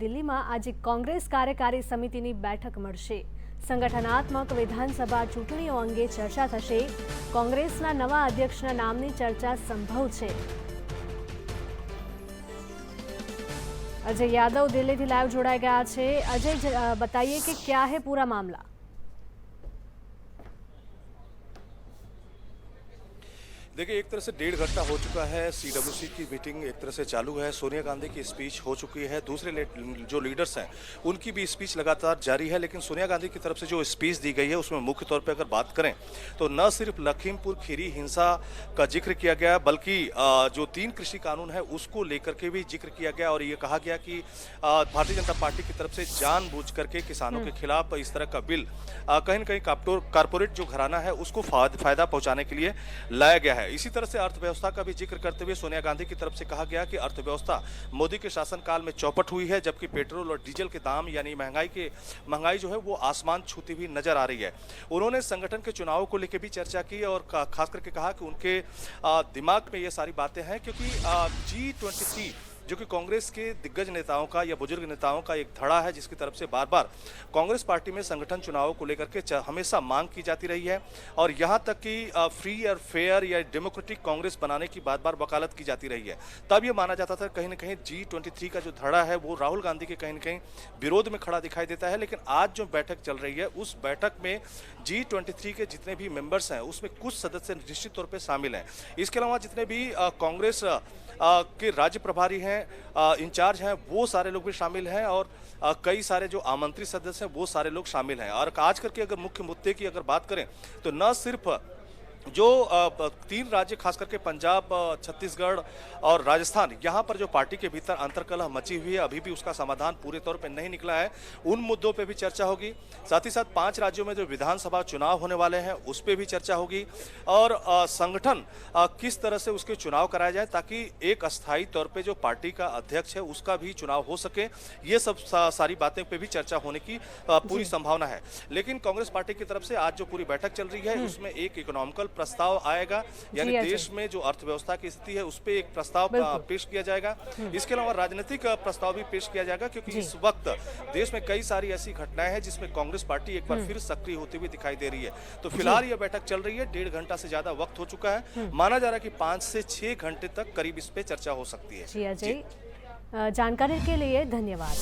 દિલ્હીમાં આજે કોંગ્રેસ કાર્યકારી સમિતિની બેઠક મળશે। સંગઠનાત્મક વિધાનસભા ચૂંટણીઓ અંગે ચર્ચા થશે। કોંગ્રેસના નવા અધ્યક્ષના નામની ચર્ચા સંભવ છે। अजय यादव दिल्ली થી लाइव जोड़ाई गया है। अजय, बताइए कि क्या है पूरा मामला। देखिए, एक तरह से 1.5 घंटा हो चुका है। सीडब्ल्यूसी की मीटिंग एक तरह से चालू है। सोनिया गांधी की स्पीच हो चुकी है। दूसरे जो लीडर्स हैं उनकी भी स्पीच लगातार जारी है। लेकिन सोनिया गांधी की तरफ से जो स्पीच दी गई है उसमें मुख्य तौर पे अगर बात करें तो न सिर्फ लखीमपुर खीरी हिंसा का जिक्र किया गया, बल्कि जो 3 कृषि कानून है उसको लेकर के भी जिक्र किया गया और ये कहा गया कि भारतीय जनता पार्टी की तरफ से जानबूझ करके किसानों के खिलाफ इस तरह का बिल कहीं न कहीं कारपोरेट जो घराना है उसको फायदा पहुंचाने के लिए लाया गया है। इसी तरह से अर्थव्यवस्था का भी जिक्र करते हुए सोनिया गांधी की तरफ से कहा गया कि अर्थव्यवस्था मोदी के शासनकाल में चौपट हुई है, जबकि पेट्रोल और डीजल के दाम यानी महंगाई जो है वो आसमान छूती हुई नजर आ रही है। उन्होंने संगठन के चुनाव को लेकर भी चर्चा की और खास करके कहा कि उनके दिमाग में ये सारी बातें हैं, क्योंकि G23 जो कि कांग्रेस के दिग्गज नेताओं का या बुजुर्ग नेताओं का एक धड़ा है, जिसकी तरफ से बार बार कांग्रेस पार्टी में संगठन चुनावों को लेकर के हमेशा मांग की जाती रही है और यहां तक कि फ्री और फेयर या डेमोक्रेटिक कांग्रेस बनाने की बार बार वकालत की जाती रही है। तब ये माना जाता था कहीं ना कहीं G23 का जो धड़ा है वो राहुल गांधी के कहीं न कहीं विरोध में खड़ा दिखाई देता है। लेकिन आज जो बैठक चल रही है उस बैठक में G23 के जितने भी मेंबर्स हैं उसमें कुछ सदस्य निश्चित तौर पर शामिल हैं। इसके अलावा जितने भी कांग्रेस के राज्य प्रभारी हैं, इंचार्ज हैं, वो सारे लोग भी शामिल हैं और कई सारे जो आमंत्रित सदस्य हैं वो सारे लोग शामिल हैं। और आज करके अगर मुख्य मुद्दे की अगर बात करें तो न सिर्फ जो 3 राज्य खास करके पंजाब, छत्तीसगढ़ और राजस्थान, यहाँ पर जो पार्टी के भीतर अंतर्कलह मची हुई है, अभी भी उसका समाधान पूरे तौर पे नहीं निकला है। उन मुद्दों पे भी चर्चा होगी। साथ ही साथ 5 राज्यों में जो विधानसभा चुनाव होने वाले हैं उस पे भी चर्चा होगी और संगठन किस तरह से उसके चुनाव कराए जाए ताकि एक अस्थायी तौर पर जो पार्टी का अध्यक्ष है उसका भी चुनाव हो सके। ये सब सारी बातें पे भी चर्चा होने की पूरी संभावना है। लेकिन कांग्रेस पार्टी की तरफ से आज जो पूरी बैठक चल रही है उसमें एक इकोनॉमिकल प्रस्ताव आएगा, यानी देश में जो अर्थव्यवस्था की स्थिति है उस पे एक प्रस्ताव पेश किया जाएगा। इसके अलावा राजनीतिक प्रस्ताव भी पेश किया जाएगा, क्योंकि इस वक्त देश में कई सारी ऐसी घटनाएं हैं जिसमें कांग्रेस पार्टी एक बार फिर सक्रिय होती हुई दिखाई दे रही है। तो फिलहाल यह बैठक चल रही है। 1.5 घंटा से ज्यादा वक्त हो चुका है। माना जा रहा है कि 5 से 6 घंटे तक करीब इस पे चर्चा हो सकती है। जी अजय, जानकारी के लिए धन्यवाद।